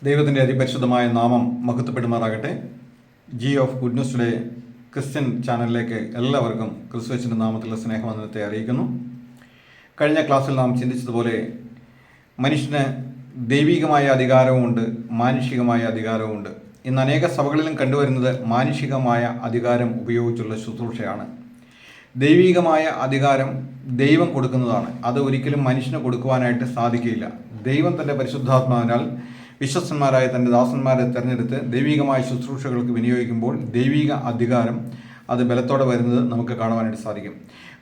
ദൈവത്തിൻ്റെ അതിപരിശുദ്ധമായ നാമം മഹത്വപ്പെടുമാറാകട്ടെ. G of good news today Christian ചാനലിലേക്ക് എല്ലാവർക്കും ക്രിസ്തുവിൻ്റെ നാമത്തിലുള്ള സ്നേഹവന്ദനത്തെ അറിയിക്കുന്നു. കഴിഞ്ഞ ക്ലാസ്സിൽ നാം ചിന്തിച്ചതുപോലെ മനുഷ്യന് ദൈവികമായ അധികാരവുമുണ്ട്, മാനുഷികമായ അധികാരവുമുണ്ട്. ഇന്ന് അനേക സഭകളിലും കണ്ടുവരുന്നത് മാനുഷികമായ അധികാരം ഉപയോഗിച്ചുള്ള ശുശ്രൂഷയാണ്. ദൈവികമായ അധികാരം ദൈവം കൊടുക്കുന്നതാണ്. അത് ഒരിക്കലും മനുഷ്യന് കൊടുക്കുവാനായിട്ട് സാധിക്കില്ല. ദൈവം തൻ്റെ പരിശുദ്ധാത്മാവിനാൽ വിശ്വസ്തന്മാരായ തൻ്റെ ദാസന്മാരെ തിരഞ്ഞെടുത്ത് ദൈവികമായ ശുശ്രൂഷകൾക്ക് വിനിയോഗിക്കുമ്പോൾ ദൈവിക അധികാരം അത് ബലത്തോടെ വരുന്നത് നമുക്ക് കാണുവാനായിട്ട് സാധിക്കും.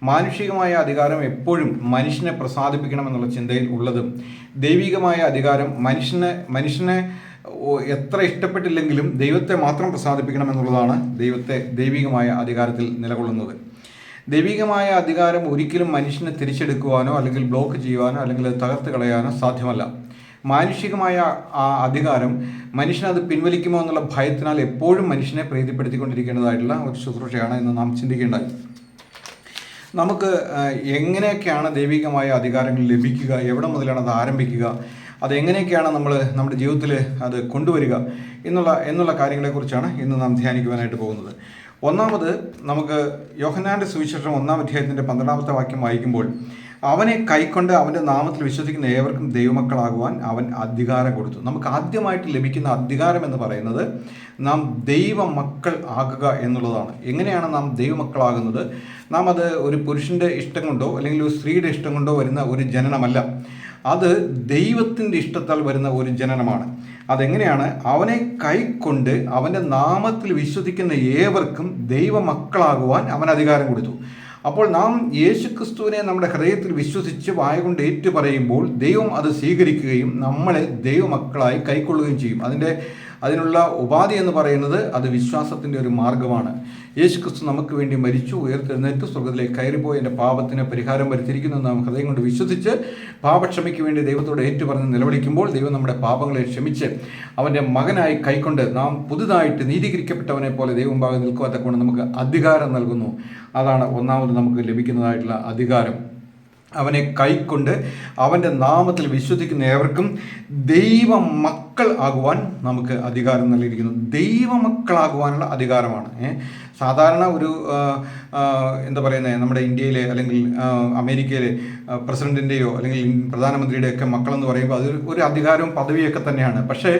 മാനുഷികമായ അധികാരം എപ്പോഴും മനുഷ്യനെ പ്രസാദിപ്പിക്കണമെന്നുള്ള ചിന്തയിൽ ഉള്ളതും, ദൈവികമായ അധികാരം മനുഷ്യനെ എത്ര ഇഷ്ടപ്പെട്ടില്ലെങ്കിലും ദൈവത്തെ മാത്രം പ്രസാദിപ്പിക്കണമെന്നുള്ളതാണ് ദൈവികമായ അധികാരത്തിൽ നിലകൊള്ളുന്നത്. ദൈവികമായ അധികാരം ഒരിക്കലും മനുഷ്യനെ തിരിച്ചെടുക്കുവാനോ അല്ലെങ്കിൽ ബ്ലോക്ക് ചെയ്യുവാനോ അല്ലെങ്കിൽ തകർത്ത് കളയാനോ സാധ്യമല്ല. മാനുഷികമായ ആ അധികാരം മനുഷ്യനത് പിൻവലിക്കുമോ എന്നുള്ള ഭയത്തിനാൽ എപ്പോഴും മനുഷ്യനെ പ്രീതിപ്പെടുത്തിക്കൊണ്ടിരിക്കേണ്ടതായിട്ടുള്ള ഒരു ശുശ്രൂഷയാണ് എന്ന് നാം ചിന്തിക്കേണ്ടത്. നമുക്ക് എങ്ങനെയൊക്കെയാണ് ദൈവികമായ അധികാരങ്ങൾ ലഭിക്കുക, എവിടെ മുതലാണ് അത് ആരംഭിക്കുക, അതെങ്ങനെയൊക്കെയാണ് നമ്മുടെ ജീവിതത്തിൽ അത് കൊണ്ടുവരിക എന്നുള്ള കാര്യങ്ങളെക്കുറിച്ചാണ് ഇന്ന് നാം ധ്യാനിക്കുവാനായിട്ട് പോകുന്നത്. ഒന്നാമത് നമുക്ക് യോഹന്നാൻ്റെ സുവിശേഷം 1-ാം അധ്യായത്തിൻ്റെ 12-ാമത്തെ വാക്യം വായിക്കുമ്പോൾ, അവനെ കൈക്കൊണ്ട് അവൻ്റെ നാമത്തിൽ വിശ്വസിക്കുന്ന ഏവർക്കും ദൈവമക്കളാകുവാൻ അവൻ അധികാരം കൊടുത്തു. നമുക്ക് ആദ്യമായിട്ട് ലഭിക്കുന്ന അധികാരം എന്ന് പറയുന്നത് നാം ദൈവമക്കൾ ആകുക എന്നുള്ളതാണ്. എങ്ങനെയാണ് നാം ദൈവമക്കളാകുന്നത്? നാം അത് ഒരു പുരുഷൻ്റെ ഇഷ്ടം കൊണ്ടോ അല്ലെങ്കിൽ ഒരു സ്ത്രീയുടെ ഇഷ്ടം കൊണ്ടോ വരുന്ന ഒരു ജനനമല്ല. അത് ദൈവത്തിൻ്റെ ഇഷ്ടത്താൽ വരുന്ന ഒരു ജനനമാണ്. അതെങ്ങനെയാണ്? അവനെ കൈക്കൊണ്ട് അവൻ്റെ നാമത്തിൽ വിശ്വസിക്കുന്ന ഏവർക്കും ദൈവമക്കളാകുവാൻ അവൻ അധികാരം കൊടുത്തു. അപ്പോൾ നാം യേശുക്രിസ്തുവിനെ നമ്മുടെ ഹൃദയത്തിൽ വിശ്വസിച്ച് വായകൊണ്ട് ഏറ്റുപറയുമ്പോൾ ദൈവം അത് സ്വീകരിക്കുകയും നമ്മളെ ദൈവമക്കളായി കൈക്കൊള്ളുകയും ചെയ്യും. അതിനുള്ള ഉപാധി എന്ന് പറയുന്നത് അത് വിശ്വാസത്തിൻ്റെ ഒരു മാർഗമാണ്. യേശുക്രിസ്തു നമുക്ക് വേണ്ടി മരിച്ചു, ഉയർത്തെഴുന്നേറ്റ് സ്വർഗ്ഗത്തിലേക്ക് കയറിപ്പോയി എൻ്റെ പാപത്തിന് പരിഹാരം വരുത്തിയിരിക്കുന്നു നാം ഹൃദയം കൊണ്ട് വിശ്വസിച്ച് പാപക്ഷമയ്ക്ക് വേണ്ടി ദൈവത്തോട് ഏറ്റുപറഞ്ഞ് നിലവിളിക്കുമ്പോൾ ദൈവം നമ്മുടെ പാപങ്ങളെ ക്ഷമിച്ച് അവൻ്റെ മകനായി കൈക്കൊണ്ട് നാം പുതുതായിട്ട് നീതീകരിക്കപ്പെട്ടവനെ പോലെ ദൈവം ഭാഗം നിൽക്കുവാത്തക്കൊണ്ട് നമുക്ക് അധികാരം നൽകുന്നു. അതാണ് ഒന്നാമത് നമുക്ക് ലഭിക്കുന്നതായിട്ടുള്ള അധികാരം. അവനെ കൈക്കൊണ്ട് അവൻ്റെ നാമത്തിൽ വിശ്വസിക്കുന്ന ഏവർക്കും ദൈവമക്കൾ ആകുവാൻ നമുക്ക് അധികാരം നൽകിയിരിക്കുന്നു. ദൈവമക്കളാകുവാനുള്ള അധികാരമാണ്. സാധാരണ ഒരു നമ്മുടെ ഇന്ത്യയിലെ അല്ലെങ്കിൽ അമേരിക്കയിലെ പ്രസിഡൻറ്റിൻ്റെയോ അല്ലെങ്കിൽ പ്രധാനമന്ത്രിയുടെയൊക്കെ മക്കളെന്ന് പറയുമ്പോൾ അത് ഒരു അധികാരവും പദവിയൊക്കെ തന്നെയാണ്. പക്ഷേ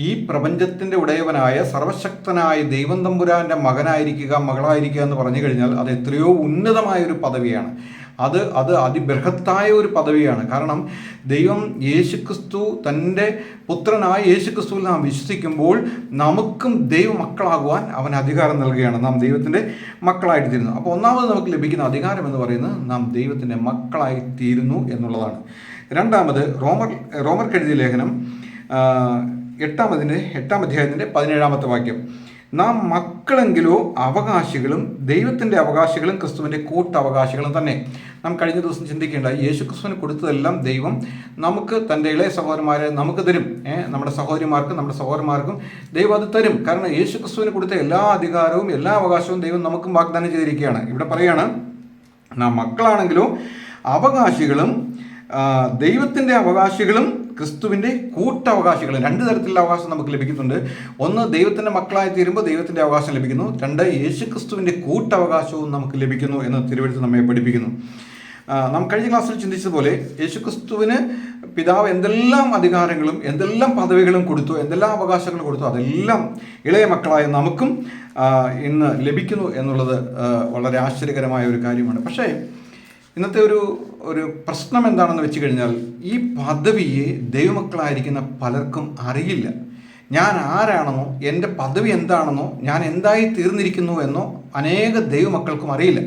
ഈ പ്രപഞ്ചത്തിൻ്റെ ഉടയവനായ സർവശക്തനായ ദൈവം തമ്പുരാൻ്റെ മകനായിരിക്കുക, മകളായിരിക്കുക എന്ന് പറഞ്ഞു കഴിഞ്ഞാൽ അത് എത്രയോ ഉന്നതമായൊരു പദവിയാണ്. അത് അതിബൃഹത്തായ ഒരു പദവിയാണ്. കാരണം ദൈവം യേശുക്രിസ്തു തൻ്റെ പുത്രനായ യേശുക്രിസ്തുവിൽ നാം വിശ്വസിക്കുമ്പോൾ നമുക്കും ദൈവമക്കളാകുവാൻ അവൻ അധികാരം നൽകുകയാണ്. നാം ദൈവത്തിൻ്റെ മക്കളായിട്ട് തീരുന്നു. അപ്പോൾ ഒന്നാമത് നമുക്ക് ലഭിക്കുന്ന അധികാരം എന്ന് പറയുന്നത് നാം ദൈവത്തിൻ്റെ മക്കളായി തീരുന്നു എന്നുള്ളതാണ്. രണ്ടാമത് റോമർക്കെഴുതിയ ലേഖനം 8-ാം അധ്യായത്തിൻ്റെ 17-ാമത്തെ വാക്യം, നാം മക്കളെങ്കിലോ അവകാശികളും ദൈവത്തിൻ്റെ അവകാശികളും ക്രിസ്തുവിൻ്റെ കൂട്ടവകാശികളും തന്നെ. നാം കഴിഞ്ഞ ദിവസം ചിന്തിക്കേണ്ട, യേശു ക്രിസ്തുവിന് കൊടുത്തതെല്ലാം ദൈവം നമുക്ക് തൻ്റെ ഇളയ സഹോദരന്മാരെ നമുക്ക് തരും. നമ്മുടെ സഹോദരിമാർക്കും നമ്മുടെ സഹോദരന്മാർക്കും ദൈവം അത് തരും. കാരണം യേശു ക്രിസ്തുവിന് കൊടുത്ത എല്ലാ അധികാരവും എല്ലാ അവകാശവും ദൈവം നമുക്കും വാഗ്ദാനം ചെയ്തിരിക്കുകയാണ്. ഇവിടെ പറയാണ്, നാം മക്കളാണെങ്കിലോ അവകാശികളും ദൈവത്തിൻ്റെ അവകാശികളും ക്രിസ്തുവിൻ്റെ കൂട്ടവകാശികൾ. രണ്ട് തരത്തിലുള്ള അവകാശം നമുക്ക് ലഭിക്കുന്നുണ്ട്. ഒന്ന്, ദൈവത്തിൻ്റെ മക്കളായി തീരുമ്പോൾ ദൈവത്തിൻ്റെ അവകാശം ലഭിക്കുന്നു. രണ്ട്, യേശു ക്രിസ്തുവിൻ്റെ കൂട്ടവകാശവും നമുക്ക് ലഭിക്കുന്നു എന്ന് തിരുവെഴുത്ത് നമ്മെ പഠിപ്പിക്കുന്നു. നാം കഴിഞ്ഞ ക്ലാസ്സിൽ ചിന്തിച്ചതുപോലെ യേശുക്രിസ്തുവിന് പിതാവ് എന്തെല്ലാം അധികാരങ്ങളും എന്തെല്ലാം പദവികളും കൊടുത്തു, എന്തെല്ലാം അവകാശങ്ങളും കൊടുത്തു, അതെല്ലാം ഇളയ മക്കളായ നമുക്കും ഇന്ന് ലഭിക്കുന്നു എന്നുള്ളത് വളരെ ആശ്ചര്യകരമായ ഒരു കാര്യമാണ്. പക്ഷേ ഇന്നത്തെ ഒരു പ്രശ്നം എന്താണെന്ന് വെച്ച് കഴിഞ്ഞാൽ, ഈ പദവിയെ ദൈവമക്കളായിരിക്കുന്ന പലർക്കും അറിയില്ല. ഞാൻ ആരാണെന്നോ എൻ്റെ പദവി എന്താണെന്നോ ഞാൻ എന്തായി തീർന്നിരിക്കുന്നു എന്നോ അനേക ദൈവമക്കൾക്കും അറിയില്ല.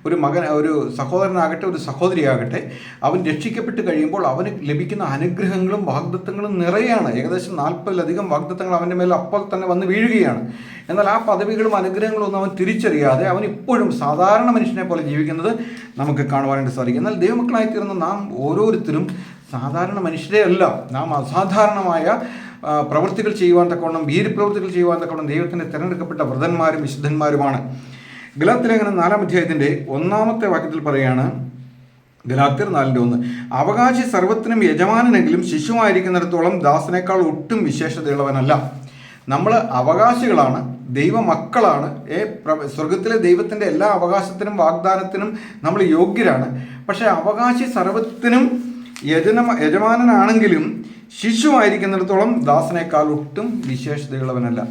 ഒരു സഹോദരനാകട്ടെ ഒരു സഹോദരിയാകട്ടെ, അവൻ രക്ഷിക്കപ്പെട്ട് കഴിയുമ്പോൾ അവന് ലഭിക്കുന്ന അനുഗ്രഹങ്ങളും വാഗ്ദത്തങ്ങളും നിറയാണ്. ഏകദേശം 40-ലധികം വാഗ്ദത്തങ്ങൾ അവൻ്റെ മേൽ അപ്പോൾ തന്നെ വന്ന് വീഴുകയാണ്. എന്നാൽ ആ പദവികളും അനുഗ്രഹങ്ങളും ഒന്നും അവൻ തിരിച്ചറിയാതെ അവൻ ഇപ്പോഴും സാധാരണ മനുഷ്യനെ പോലെ ജീവിക്കുന്നത് നമുക്ക് കാണുവാനായിട്ട് സാധിക്കും. എന്നാൽ ദൈവമക്കളായിത്തീർന്ന നാം ഓരോരുത്തരും സാധാരണ മനുഷ്യരെ അല്ല. നാം അസാധാരണമായ പ്രവൃത്തികൾ ചെയ്യുവാൻ തക്കവണ്ണം, വീരപ്രവൃത്തികൾ ചെയ്യുവാൻ തക്കവണ്ണം ദൈവത്തിൻ്റെ തിരഞ്ഞെടുക്കപ്പെട്ട വ്രതന്മാരും വിശുദ്ധന്മാരുമാണ്. ഗലാത്യലേഖനം 4-ാം അധ്യായത്തിൻ്റെ 1-ാമത്തെ വാക്യത്തിൽ പറയുകയാണ്, ഗലാത്യർ 4:1. അവകാശി സർവ്വത്തിനും യജമാനനെങ്കിലും ശിശുവായിരിക്കുന്നിടത്തോളം ദാസനേക്കാൾ ഒട്ടും വിശേഷതയുള്ളവനല്ല. നമ്മൾ അവകാശികളാണ്, ദൈവമക്കളാണ്. സ്വർഗത്തിലെ ദൈവത്തിൻ്റെ എല്ലാ അവകാശത്തിനും വാഗ്ദാനത്തിനും നമ്മൾ യോഗ്യരാണ്. പക്ഷേ അവകാശി സർവ്വത്തിനും യജമാനനാണെങ്കിലും ശിശുവായിരിക്കുന്നിടത്തോളം ദാസനേക്കാൾ ഒട്ടും വിശേഷതയുള്ളവനല്ല.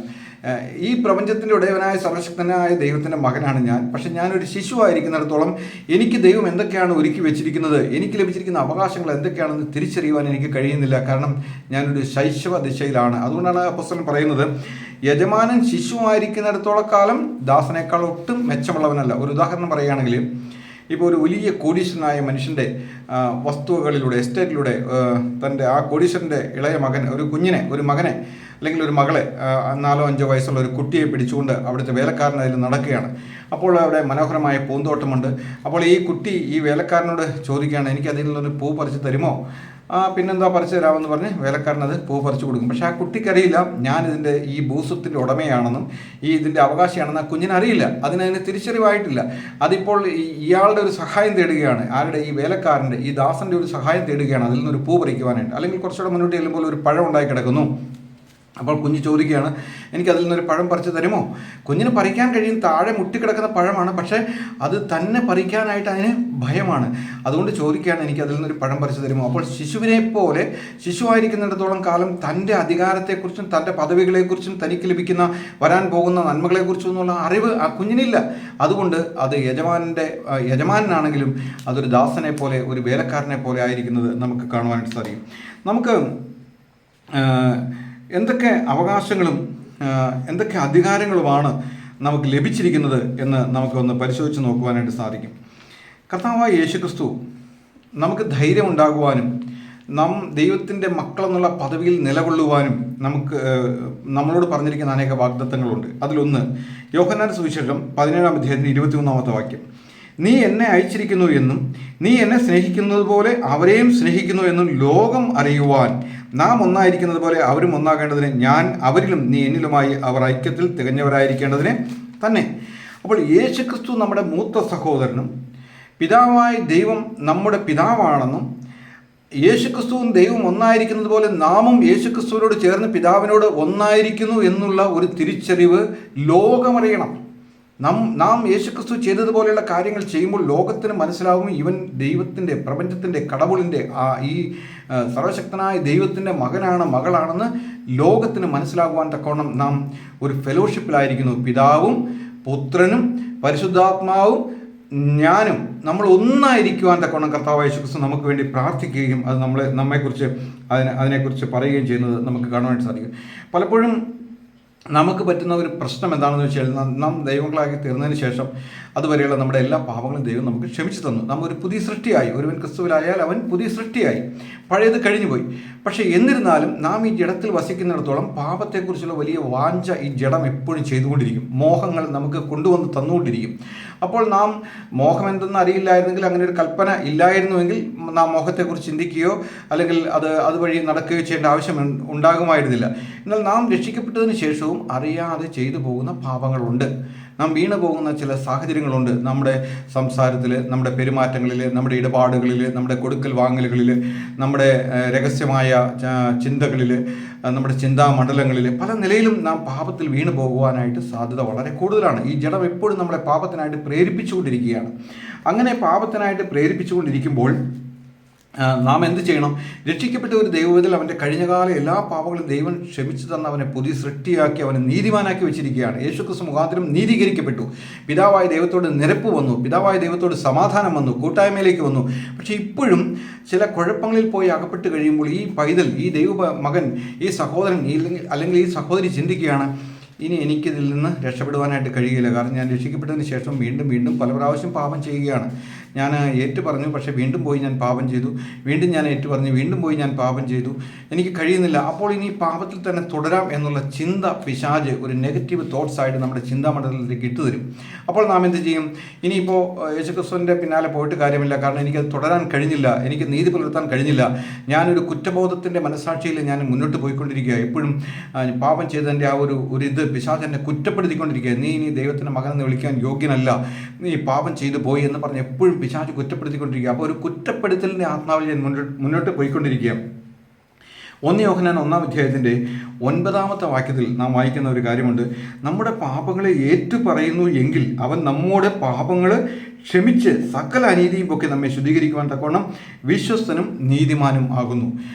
ഈ പ്രപഞ്ചത്തിൻ്റെ ഉടയവനായ സർവശക്തനായ ദൈവത്തിൻ്റെ മകനാണ് ഞാൻ. പക്ഷെ ഞാനൊരു ശിശുവായിരിക്കുന്നിടത്തോളം എനിക്ക് ദൈവം എന്തൊക്കെയാണ് ഒരുക്കി വെച്ചിരിക്കുന്നത്, എനിക്ക് ലഭിച്ചിരിക്കുന്ന അവകാശങ്ങൾ എന്തൊക്കെയാണെന്ന് തിരിച്ചറിയുവാൻ എനിക്ക് കഴിയുന്നില്ല. കാരണം ഞാനൊരു ശൈശവ ദിശയിലാണ്. അതുകൊണ്ടാണ് അപ്പോസ്തലൻ പറയുന്നത്, യജമാനൻ ശിശുവായിരിക്കുന്നിടത്തോളം കാലം ദാസനേക്കാൾ ഒട്ടും മെച്ചമുള്ളവനല്ല. ഒരു ഉദാഹരണം പറയുകയാണെങ്കിൽ, ഇപ്പോൾ ഒരു വലിയ കോടീശ്വരനായ മനുഷ്യൻ്റെ വസ്തുവകളിലൂടെ, എസ്റ്റേറ്റിലൂടെ തൻ്റെ ആ കോടീശ്വരൻ്റെ ഇളയ മകൻ, ഒരു മകനെ അല്ലെങ്കിൽ ഒരു മകളെ, 4-5 വയസ്സുള്ള ഒരു കുട്ടിയെ പിടിച്ചുകൊണ്ട് അവിടുത്തെ വേലക്കാരൻ അതിൽ നടക്കുകയാണ്. അപ്പോൾ അവിടെ മനോഹരമായ പൂന്തോട്ടമുണ്ട്. അപ്പോൾ ഈ കുട്ടി ഈ വേലക്കാരനോട് ചോദിക്കുകയാണ്, എനിക്ക് അതിൽ നിന്നൊരു പൂ പറിച്ച് തരുമോ? പിന്നെന്താ പറിച്ചു തരാമെന്ന് പറഞ്ഞ് വേലക്കാരനത് പൂ പറിച്ചു കൊടുക്കും. പക്ഷേ ആ കുട്ടിക്കറിയില്ല ഞാനിതിൻ്റെ ഈ ഭൂസ്വത്തിൻ്റെ ഉടമയാണെന്നും ഇതിൻ്റെ അവകാശിയാണെന്ന് ആ കുഞ്ഞിനറിയില്ല. അതിന് തിരിച്ചറിവായിട്ടില്ല. അതിപ്പോൾ ഇയാളുടെ ഒരു സഹായം തേടുകയാണ്. ആരുടെ? ഈ വേലക്കാരൻ്റെ, ഈ ദാസൻ്റെ ഒരു സഹായം തേടുകയാണ് അതിൽ നിന്നൊരു പൂ പറിക്കുവാനായിട്ട്. അല്ലെങ്കിൽ കുറച്ചുകൂടെ മുന്നോട്ട് ചെല്ലുമ്പോൾ ഒരു പഴം ഉണ്ടായി കിടക്കുന്നു. അപ്പോൾ കുഞ്ഞ് ചോദിക്കുകയാണ്, എനിക്കതിൽ നിന്നൊരു പഴം പറിച്ച് തരുമോ? കുഞ്ഞിന് പറിക്കാൻ കഴിയും, താഴെ മുട്ടിക്കിടക്കുന്ന പഴമാണ്. പക്ഷേ അത് തന്നെ പറിക്കാനായിട്ട് അതിന് ഭയമാണ്. അതുകൊണ്ട് ചോദിക്കുകയാണ്, എനിക്കതിൽ നിന്നൊരു പഴം പറിച്ച് തരുമോ? അപ്പോൾ ശിശുവിനെ പോലെ, ശിശുവായിരിക്കുന്നിടത്തോളം കാലം തൻ്റെ അധികാരത്തെക്കുറിച്ചും തൻ്റെ പദവികളെക്കുറിച്ചും തനിക്ക് ലഭിക്കുന്ന വരാൻ പോകുന്ന നന്മകളെക്കുറിച്ചും എന്നുള്ള അറിവ് ആ കുഞ്ഞിനില്ല. അതുകൊണ്ട് അത് യജമാനാണെങ്കിലും അതൊരു ദാസനെ പോലെ, ഒരു വേലക്കാരനെ പോലെ ആയിരിക്കുന്നത് നമുക്ക് കാണുവാനായിട്ട് സാധിക്കും. നമുക്ക് എന്തൊക്കെ അവകാശങ്ങളും എന്തൊക്കെ അധികാരങ്ങളുമാണ് നമുക്ക് ലഭിച്ചിരിക്കുന്നത് എന്ന് നമുക്കൊന്ന് പരിശോധിച്ച് നോക്കുവാനായിട്ട് സാധിക്കും. കർത്താവായ യേശുക്രിസ്തു നമുക്ക് ധൈര്യം ഉണ്ടാകുവാനും ദൈവത്തിൻ്റെ മക്കളെന്നുള്ള പദവിയിൽ നിലകൊള്ളുവാനും നമ്മളോട് പറഞ്ഞിരിക്കുന്ന അനേക വാഗ്ദത്തങ്ങളുണ്ട്. അതിലൊന്ന് യോഹന്നാന്റെ സുവിശേഷം 17-ാം അധ്യായത്തിന് 21-ാമത്തെ വാക്യം. നീ എന്നെ അയച്ചിരിക്കുന്നു എന്നും നീ എന്നെ സ്നേഹിക്കുന്നത് പോലെ അവരെയും സ്നേഹിക്കുന്നു എന്നും ലോകം അറിയുവാൻ നാം ഒന്നായിരിക്കുന്നത് പോലെ അവരും ഒന്നാകേണ്ടതിന് ഞാൻ അവരിലും നീ എന്നിലുമായി അവർ ഐക്യത്തിൽ തികഞ്ഞവരായിരിക്കേണ്ടതിന് തന്നെ. അപ്പോൾ യേശുക്രിസ്തു നമ്മുടെ മൂത്ത സഹോദരനും പിതാവായ ദൈവം നമ്മുടെ പിതാവാണെന്നും യേശുക്രിസ്തുവും ദൈവം ഒന്നായിരിക്കുന്നത് പോലെ നാമും യേശുക്രിസ്തുവിനോട് ചേർന്ന് പിതാവിനോട് ഒന്നായിരിക്കുന്നു എന്നുള്ള ഒരു തിരിച്ചറിവ് ലോകമറിയണം. നാം യേശുക്രിസ്തു ചെയ്തതുപോലെയുള്ള കാര്യങ്ങൾ ചെയ്യുമ്പോൾ ലോകത്തിന് മനസ്സിലാവും ഇവൻ ദൈവത്തിൻ്റെ, പ്രപഞ്ചത്തിൻ്റെ, കടവുളിൻ്റെ ഈ സർവശക്തനായ ദൈവത്തിൻ്റെ മകളാണെന്ന് ലോകത്തിന് മനസ്സിലാകുവാൻ തക്കവണ്ണം നാം ഒരു ഫെലോഷിപ്പിലായിരിക്കുന്നു. പിതാവും പുത്രനും പരിശുദ്ധാത്മാവും ഞാനും നമ്മൾ ഒന്നായിരിക്കുവാൻ തക്കവണ്ണം കർത്താവായ യേശുക്രിസ്തു നമുക്ക് വേണ്ടി പ്രാർത്ഥിക്കുകയും അത് നമ്മെക്കുറിച്ച് അതിനെക്കുറിച്ച് പറയുകയും ചെയ്യുന്നത് നമുക്ക് കാണുവാനായിട്ട് സാധിക്കും. പലപ്പോഴും നമുക്ക് പറ്റുന്ന ഒരു പ്രശ്നം എന്താണെന്ന് വെച്ചാൽ, നാം ദൈവങ്ങളാക്കി തീർന്നതിന് ശേഷം അതുവരെയുള്ള നമ്മുടെ എല്ലാ പാപങ്ങളും ദൈവം നമുക്ക് ക്ഷമിച്ചു തന്നു. നാം ഒരു പുതിയ സൃഷ്ടിയായി. ഒരുവൻ ക്രിസ്തുവിലായാൽ അവൻ പുതിയ സൃഷ്ടിയായി. പഴയത് കഴിഞ്ഞുപോയി. പക്ഷേ എന്നിരുന്നാലും നാം ഈ ജഡത്തിൽ വസിക്കുന്നിടത്തോളം പാപത്തെക്കുറിച്ചുള്ള വലിയ വാഞ്ച ഈ ജഡം എപ്പോഴും ചെയ്തുകൊണ്ടിരിക്കും. മോഹങ്ങൾ നമുക്ക് കൊണ്ടുവന്ന് തന്നുകൊണ്ടിരിക്കും. അപ്പോൾ നാം മോഹം എന്തെന്ന് അറിയില്ലായിരുന്നെങ്കിൽ, അങ്ങനെ ഒരു കൽപ്പന ഇല്ലായിരുന്നുവെങ്കിൽ നാം മോഹത്തെക്കുറിച്ച് ചിന്തിക്കുകയോ അല്ലെങ്കിൽ അതുവഴി നടക്കുകയോ ചെയ്യേണ്ട ആവശ്യം ഉണ്ടാകുമായിരുന്നില്ല. എന്നാൽ നാം രക്ഷിക്കപ്പെട്ടതിന് ശേഷവും അറിയാതെ ചെയ്തു പോകുന്ന പാപങ്ങളുണ്ട്. നാം വീണു പോകുന്ന ചില സാഹചര്യങ്ങളുണ്ട്. നമ്മുടെ സംസാരത്തിൽ, നമ്മുടെ പെരുമാറ്റങ്ങളിൽ, നമ്മുടെ ഇടപാടുകളിൽ, നമ്മുടെ കൊടുക്കൽ വാങ്ങലുകളിൽ, നമ്മുടെ രഹസ്യമായ ചിന്തകളിൽ, നമ്മുടെ ചിന്താമണ്ഡലങ്ങളിൽ പല നിലയിലും നാം പാപത്തിൽ വീണു പോകുവാനായിട്ട് സാധ്യത വളരെ കൂടുതലാണ്. ഈ ജഡം എപ്പോഴും നമ്മളെ പാപത്തിനായിട്ട് പ്രേരിപ്പിച്ചുകൊണ്ടിരിക്കുകയാണ്. അങ്ങനെ പാപത്തിനായിട്ട് പ്രേരിപ്പിച്ചുകൊണ്ടിരിക്കുമ്പോൾ നാം എന്ത് ചെയ്യണം? രക്ഷിക്കപ്പെട്ട ഒരു ദൈവത്തിൽ അവൻ്റെ കഴിഞ്ഞകാല എല്ലാ പാപങ്ങളും ദൈവം ക്ഷമിച്ചു തന്ന അവനെ പുതിയ സൃഷ്ടിയാക്കി അവനെ നീതിമാനാക്കി വെച്ചിരിക്കുകയാണ്. യേശുക്രിസ്തു മുഖാന്തരം നീതീകരിക്കപ്പെട്ടു. പിതാവായ ദൈവത്തോട് നിരപ്പ് വന്നു, പിതാവായ ദൈവത്തോട് സമാധാനം വന്നു, കൂട്ടായ്മയിലേക്ക് വന്നു. പക്ഷേ ഇപ്പോഴും ചില കുഴപ്പങ്ങളിൽ പോയി അകപ്പെട്ട് കഴിയുമ്പോൾ ഈ പൈതൽ, ഈ മകൻ, ഈ സഹോദരൻ അല്ലെങ്കിൽ ഈ സഹോദരി ചിന്തിക്കുകയാണ്, ഇനി എനിക്കിതിൽ നിന്ന് രക്ഷപ്പെടുവാനായിട്ട് കഴിയില്ല. കാരണം ഞാൻ രക്ഷിക്കപ്പെട്ടതിന് ശേഷം വീണ്ടും പല പ്രാവശ്യം പാപം ചെയ്യുകയാണ്. ഞാൻ ഏറ്റു പറഞ്ഞു, പക്ഷേ വീണ്ടും പോയി ഞാൻ പാപം ചെയ്തു. വീണ്ടും ഞാൻ ഏറ്റു പറഞ്ഞു, വീണ്ടും പോയി ഞാൻ പാപം ചെയ്തു. എനിക്ക് കഴിയുന്നില്ല. അപ്പോൾ ഇനി പാപത്തിൽ തന്നെ തുടരാം എന്നുള്ള ചിന്ത പിശാച് ഒരു നെഗറ്റീവ് തോട്ട്സ് ആയിട്ട് നമ്മുടെ ചിന്താമണ്ഡലത്തിലേക്ക് ഇട്ടുതരും. അപ്പോൾ നാം എന്ത് ചെയ്യും? ഇനിയിപ്പോൾ യേശുക്രിസ്തുവിൻ്റെ പിന്നാലെ പോയിട്ട് കാര്യമില്ല. കാരണം എനിക്കത് തുടരാൻ കഴിഞ്ഞില്ല, എനിക്ക് നീതി പുലർത്താൻ കഴിഞ്ഞില്ല. ഞാനൊരു കുറ്റബോധത്തിൻ്റെ മനസ്സാക്ഷിയിൽ ഞാൻ മുന്നോട്ട് പോയിക്കൊണ്ടിരിക്കുക. എപ്പോഴും പാപം ചെയ്തതിൻ്റെ ആ ഒരു ഇത് പിശാച് എന്നെ കുറ്റപ്പെടുത്തിക്കൊണ്ടിരിക്കുക. നീ ഇനി ദൈവത്തിൻ്റെ മകനെന്ന് വിളിക്കാൻ യോഗ്യനല്ല, നീ പാപം ചെയ്തു പോയി എന്ന് പറഞ്ഞ് എപ്പോഴും പിശാച് കുറ്റപ്പെടുത്തിക്കൊണ്ടിരിക്കുക. അപ്പോൾ ഒരു കുറ്റപ്പെടുത്തലിൻ്റെ ആത്മാവിൽ ഞാൻ മുന്നോട്ട് പോയിക്കൊണ്ടിരിക്കുക. 1 യോഹന്നാൻ 1-ാം അധ്യായത്തിൻ്റെ 9-ാമത്തെ വാക്യത്തിൽ നാം വായിക്കുന്ന ഒരു കാര്യമുണ്ട്. നമ്മുടെ പാപങ്ങളെ ഏറ്റുപറയുന്നു എങ്കിൽ അവൻ നമ്മുടെ പാപങ്ങൾ ക്ഷമിച്ച് സകല അനീതിയും ഒക്കെ നമ്മെ ശുദ്ധീകരിക്കുവാൻ തക്കവണ്ണം വിശ്വസ്തനും നീതിമാനും ആകുന്നു.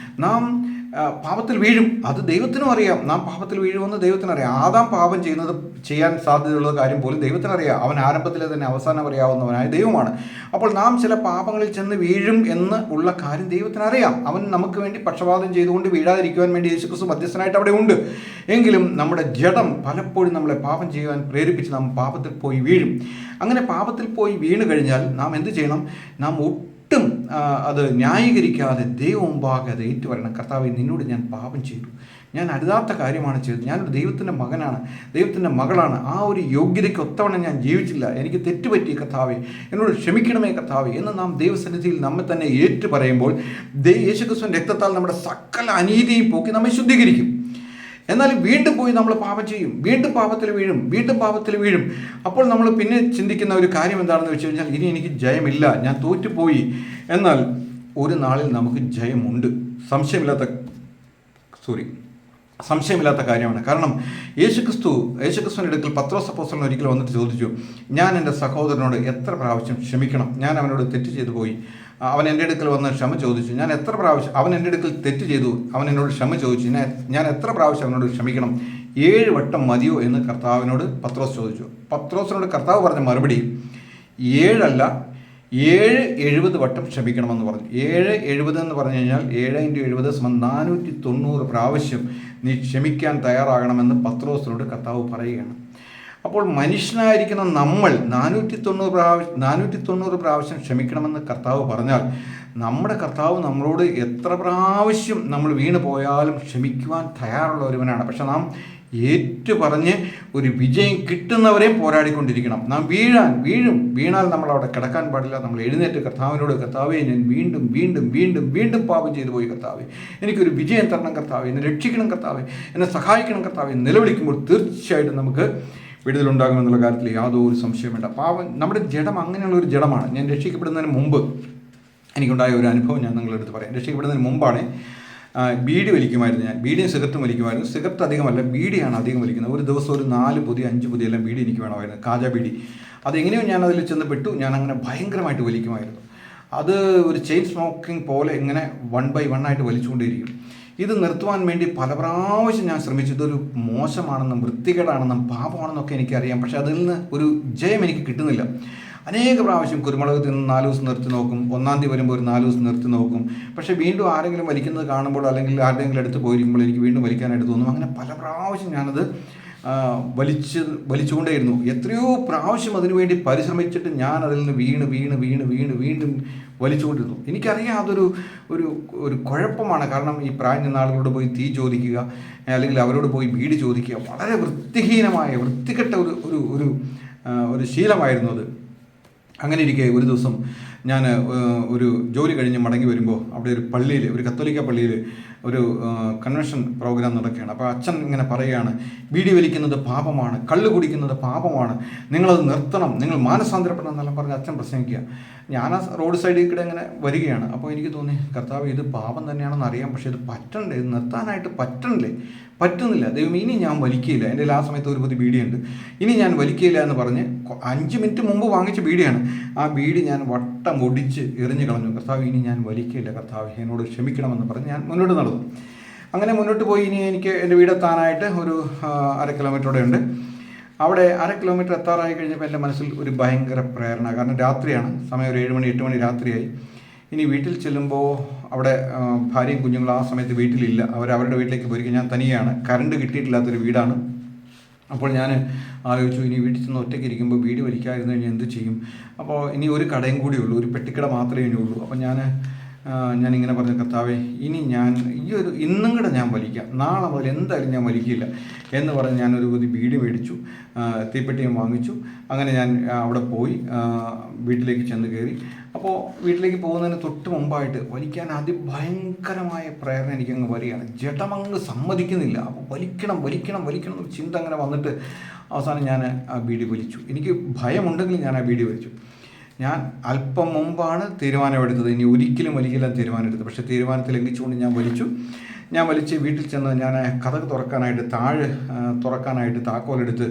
നാം പാപത്തിൽ വീഴും, അത് ദൈവത്തിനും അറിയാം. നാം പാപത്തിൽ വീഴുമെന്ന് ദൈവത്തിനറിയാം. ആദാം പാപം ചെയ്യാൻ സാധ്യതയുള്ള കാര്യം പോലും ദൈവത്തിനറിയാം. അവൻ ആരംഭത്തിലെ തന്നെ അവസാനം അറിയാവുന്നവനായ ദൈവമാണ്. അപ്പോൾ നാം ചില പാപങ്ങളിൽ ചെന്ന് വീഴും എന്ന് ഉള്ള കാര്യം ദൈവത്തിനറിയാം. അവൻ നമുക്ക് വേണ്ടി പക്ഷപാതം ചെയ്തുകൊണ്ട് വീഴാതിരിക്കുവാൻ വേണ്ടി യേശുക്രിസ്തു മധ്യസ്ഥനായിട്ട് അവിടെ ഉണ്ട്. എങ്കിലും നമ്മുടെ ജഡം പലപ്പോഴും നമ്മളെ പാപം ചെയ്യുവാൻ പ്രേരിപ്പിച്ച് നാം പാപത്തിൽ പോയി വീഴും. അങ്ങനെ പാപത്തിൽ പോയി വീണ് കഴിഞ്ഞാൽ നാം എന്ത് ചെയ്യണം? നാം ഒട്ടും അത് ന്യായീകരിക്കാതെ ദൈവം മുമ്പാകെ അത് ഏറ്റുപറയണം. കർത്താവേ, നിന്നോട് ഞാൻ പാപം ചെയ്തു, ഞാൻ അരുതാത്ത കാര്യമാണ് ചെയ്തത്, ഞാനൊരു ദൈവത്തിൻ്റെ മകനാണ്, ദൈവത്തിൻ്റെ മകളാണ്, ആ ഒരു യോഗ്യതയ്ക്ക് ഒത്തവണ്ണം ഞാൻ ജീവിച്ചില്ല, എനിക്ക് തെറ്റുപറ്റി കർത്താവേ, എന്നോട് ക്ഷമിക്കണമേ കർത്താവേ എന്ന് നാം ദൈവസന്നിധിയിൽ നമ്മെ തന്നെ ഏറ്റുപറയുമ്പോൾ യേശുക്രിസ്തുവിൻ്റെ രക്തത്താൽ നമ്മുടെ സകല അനീതിയും പോക്കി നമ്മെ ശുദ്ധീകരിക്കും. എന്നാൽ വീണ്ടും പോയി നമ്മൾ പാപം ചെയ്യും, വീണ്ടും പാപത്തിൽ വീഴും. അപ്പോൾ നമ്മൾ പിന്നെ ചിന്തിക്കുന്ന ഒരു കാര്യം എന്താണെന്ന് വെച്ച് കഴിഞ്ഞാൽ, ഇനി എനിക്ക് ജയമില്ല, ഞാൻ തോറ്റുപോയി. എന്നാൽ ഒരു നാളിൽ നമുക്ക് ജയമുണ്ട്, സംശയമില്ലാത്ത കാര്യമാണ്. കാരണം യേശുക്രിസ്തുവിൻ്റെ അടുക്കൽ പത്രോസ് അപ്പോസ്തലൻ ഒരിക്കൽ വന്നിട്ട് ചോദിച്ചു, ഞാൻ എൻ്റെ സഹോദരനോട് എത്ര പ്രാവശ്യം ക്ഷമിക്കണം? ഞാൻ അവനോട് തെറ്റ് ചെയ്തു പോയി, അവൻ എൻ്റെ അടുക്കൽ വന്ന് ക്ഷമ ചോദിച്ചു, ഞാൻ എത്ര പ്രാവശ്യം, അവൻ എൻ്റെ അടുക്കൽ തെറ്റ് ചെയ്തു, അവൻ എന്നോട് ക്ഷമ ചോദിച്ചു, ഞാൻ എത്ര പ്രാവശ്യം അവനോട് ക്ഷമിക്കണം? 7 വട്ടം മതിയോ എന്ന് കർത്താവിനോട് പത്രോസ് ചോദിച്ചു. പത്രോസിനോട് കർത്താവ് പറഞ്ഞ മറുപടി 7 അല്ല, 70 വട്ടം ക്ഷമിക്കണമെന്ന് പറഞ്ഞു. 70 എന്ന് പറഞ്ഞു കഴിഞ്ഞാൽ 7 × 70 = 490 പ്രാവശ്യം നീ ക്ഷമിക്കാൻ തയ്യാറാകണമെന്ന് പത്രോസിനോട് കർത്താവ് പറയുകയാണ്. അപ്പോൾ മനുഷ്യനായിരിക്കുന്ന നമ്മൾ 490 പ്രാവശ്യം ക്ഷമിക്കണമെന്ന് കർത്താവ് പറഞ്ഞാൽ, നമ്മുടെ കർത്താവ് നമ്മളോട് എത്ര പ്രാവശ്യം നമ്മൾ വീണ് പോയാലും ക്ഷമിക്കുവാൻ തയ്യാറുള്ള ഒരുവനാണ്. പക്ഷെ നാം ഏറ്റുപറഞ്ഞ് ഒരു വിജയം കിട്ടുന്നവരെയും പോരാടിക്കൊണ്ടിരിക്കണം. നാം വീണാൽ നമ്മൾ അവിടെ കിടക്കാൻ പാടില്ല. നമ്മൾ എഴുന്നേറ്റ് കർത്താവിനോട്, കർത്താവേ, ഞാൻ വീണ്ടും വീണ്ടും വീണ്ടും വീണ്ടും പാപം ചെയ്തു പോയി കർത്താവേ, എനിക്കൊരു വിജയം തരണം കർത്താവേ, എന്നെ രക്ഷിക്കണം കർത്താവേ, എന്നെ സഹായിക്കണം കർത്താവേ നിലവിളിക്കുമ്പോൾ തീർച്ചയായിട്ടും നമുക്ക് വിടുതലുണ്ടാകുമെന്നുള്ള കാര്യത്തിൽ യാതൊരു സംശയം വേണ്ട. പാപം നമ്മുടെ ജഡം അങ്ങനെയുള്ള ഒരു ജഡമാണ്. ഞാൻ രക്ഷിക്കപ്പെടുന്നതിന് മുമ്പ് എനിക്കുണ്ടായ ഒരു അനുഭവം ഞാൻ നിങ്ങളുടെ അടുത്ത് പറയാം. രക്ഷിക്കപ്പെടുന്നതിന് മുമ്പാണ് ബീഡി വലിക്കുമായിരുന്നു. ഞാൻ ബീഡിയും സിഗരറ്റും വലിക്കുമായിരുന്നു. സിഗരറ്റ് അധികമല്ല, ബീഡിയാണ് അധികം വലിക്കുന്നത്. ഒരു ദിവസം ഒരു 4 പൊതി 5 പൊതി എല്ലാം ബീഡി എനിക്ക് വേണമായിരുന്നു, കാജ ബീഡി. അതെങ്ങനെയോ ഞാൻ അതിൽ ചെന്ന് പെട്ടു. ഞാൻ അങ്ങനെ ഭയങ്കരമായിട്ട് വലിക്കുമായിരുന്നു. അത് ഒരു ചെയിൻ സ്മോക്കിംഗ് പോലെ ഇങ്ങനെ 1 by 1 ആയിട്ട് വലിച്ചുകൊണ്ടേയിരിക്കും. ഇത് നിർത്തുവാൻ വേണ്ടി പല പ്രാവശ്യം ഞാൻ ശ്രമിച്ചു. ഇതൊരു മോശമാണെന്നും വൃത്തികേടാണെന്നും പാപമാണെന്നൊക്കെ എനിക്കറിയാം. പക്ഷെ അതിൽ നിന്ന് ഒരു ജയം എനിക്ക് കിട്ടുന്നില്ല. അനേക പ്രാവശ്യം കുരുമുളക് തിന്ന് 4 ദിവസം നിർത്തി നോക്കും, 1-ാം തീയതി വരുമ്പോൾ ഒരു 4 ദിവസം നിർത്തി നോക്കും. പക്ഷേ വീണ്ടും ആരെങ്കിലും വലിക്കുന്നത് കാണുമ്പോൾ അല്ലെങ്കിൽ ആരുടെയെങ്കിലും അടുത്ത് പോയിരിക്കുമ്പോൾ എനിക്ക് വീണ്ടും വലിക്കാനായിട്ട് തോന്നും. അങ്ങനെ പല പ്രാവശ്യം ഞാനത് വലിച്ചുകൊണ്ടേയിരുന്നു. എത്രയോ പ്രാവശ്യം അതിനുവേണ്ടി പരിശ്രമിച്ചിട്ട് ഞാൻ അതിൽ നിന്ന് വീണ്ടും വലിച്ചുകൊണ്ടിരുന്നു. എനിക്കറിയാം അതൊരു ഒരു കുഴപ്പമാണ്. കാരണം ഈ പ്രായം ആളുകളോട് പോയി തീ ചോദിക്കുക, അല്ലെങ്കിൽ അവരോട് പോയി ബീഡി ചോദിക്കുക, വളരെ വൃത്തിഹീനമായ വൃത്തികെട്ട ഒരു ശീലമായിരുന്നു അത്. അങ്ങനെ ഇരിക്കെ ഒരു ദിവസം ഞാൻ ഒരു ജോലി കഴിഞ്ഞ് മടങ്ങി വരുമ്പോൾ അവിടെ ഒരു പള്ളിയിൽ, ഒരു കത്തോലിക്ക പള്ളിയിൽ ഒരു കൺവെൻഷൻ പ്രോഗ്രാം നടക്കുകയാണ്. അപ്പോൾ അച്ഛൻ ഇങ്ങനെ പറയുകയാണ്, ബീഡി വലിക്കുന്നത് പാപമാണ്, കള്ള് കുടിക്കുന്നത് പാപമാണ്, നിങ്ങളത് നിർത്തണം, നിങ്ങൾ മാനസാന്തരപ്പെടണം എന്നെല്ലാം പറഞ്ഞ് അച്ഛൻ പ്രസംഗിക്കുക. ഞാൻ ആ റോഡ് സൈഡിൽ കൂടെ ഇങ്ങനെ വരികയാണ്. അപ്പോൾ എനിക്ക് തോന്നി, കർത്താവ്, ഇത് പാപം തന്നെയാണെന്ന് അറിയാം, പക്ഷേ ഇത് പറ്റണ്ടേ, ഇത് നിർത്താനായിട്ട് പറ്റുന്നില്ല ദൈവം, ഇനി ഞാൻ വലിക്കുകയില്ല. എൻ്റെ ആ സമയത്ത് ഒരു പൊതി ബീഡിയുണ്ട്, ഇനി ഞാൻ വലിക്കുകയില്ല എന്ന് പറഞ്ഞ് 5 മിനിറ്റ് മുമ്പ് വാങ്ങിച്ച ബീഡിയാണ്. ആ ബീഡി ഞാൻ വട്ടം ഒടിച്ച് എറിഞ്ഞു കളഞ്ഞു. കർത്താവ്, ഇനി ഞാൻ വലിക്കുകയില്ല, കർത്താവ് എന്നോട് ക്ഷമിക്കണമെന്ന് പറഞ്ഞ് ഞാൻ മുന്നോട്ട് നടന്നു. അങ്ങനെ മുന്നോട്ട് പോയി. ഇനി എനിക്ക് എൻ്റെ വീടെത്താനായിട്ട് ഒരു 1/2 കിലോമീറ്ററോടെ ഉണ്ട്. അവിടെ 1/2 കിലോമീറ്റർ എത്താറായി കഴിഞ്ഞപ്പോൾ എൻ്റെ മനസ്സിൽ ഒരു ഭയങ്കര പ്രേരണ. കാരണം രാത്രിയാണ്, സമയം ഒരു 7 മണി 8 മണി രാത്രിയായി. ഇനി വീട്ടിൽ ചെല്ലുമ്പോൾ അവിടെ ഭാര്യയും കുഞ്ഞുങ്ങളും ആ സമയത്ത് വീട്ടിലില്ല, അവരുടെ വീട്ടിലേക്ക് പോയിരിക്കും. ഞാൻ തനിയാണ്, കറണ്ട് കിട്ടിയിട്ടില്ലാത്തൊരു വീടാണ്. അപ്പോൾ ഞാൻ ആലോചിച്ചു, ഇനി വീട്ടിൽ ചെന്ന് ഒറ്റയ്ക്ക് ഇരിക്കുമ്പോൾ വീട് വലിക്കാതിരുന്നു കഴിഞ്ഞാൽ എന്ത് ചെയ്യും? അപ്പോൾ ഇനി ഒരു കടയും കൂടി ഉള്ളൂ, ഒരു പെട്ടിക്കട മാത്രമേ ഇനി ഉള്ളൂ. അപ്പോൾ ഞാനിങ്ങനെ പറഞ്ഞു, കർത്താവേ, ഇനി ഞാൻ ഇന്നും കൂടെ ഞാൻ വലിക്കാം, നാളെ മുതൽ എന്തായാലും ഞാൻ വലിക്കില്ല എന്ന് പറഞ്ഞ് ഞാനൊരു പൊതി ബീഡി മേടിച്ചു, തീപ്പെട്ടിയും വാങ്ങിച്ചു. അങ്ങനെ ഞാൻ അവിടെ പോയി വീട്ടിലേക്ക് ചെന്ന് കയറി. അപ്പോൾ വീട്ടിലേക്ക് പോകുന്നതിന് തൊട്ട് മുമ്പായിട്ട് വലിക്കാൻ അതിഭയങ്കരമായ പ്രേരണ എനിക്കങ്ങ് വരികയാണ്. ജഡമങ്ങ് സമ്മതിക്കുന്നില്ല. അപ്പോൾ വലിക്കണം എന്നൊരു ചിന്ത അങ്ങനെ വന്നിട്ട് അവസാനം ഞാൻ ആ ബീഡി വലിച്ചു. എനിക്ക് ഭയമുണ്ടെങ്കിൽ ഞാൻ ആ ബീഡി വലിച്ചു. ഞാൻ അല്പം മുമ്പാണ് തീരുമാനമെടുത്തത്, ഇനി ഒരിക്കലും വലിക്കില്ല തീരുമാനമെടുത്തത്. പക്ഷേ തീരുമാനത്തിൽ ലംഘിച്ചുകൊണ്ട് ഞാൻ വലിച്ച് വീട്ടിൽ ചെന്ന് ഞാൻ കതക് തുറക്കാനായിട്ട് തുറക്കാനായിട്ട് താക്കോലെടുത്ത്,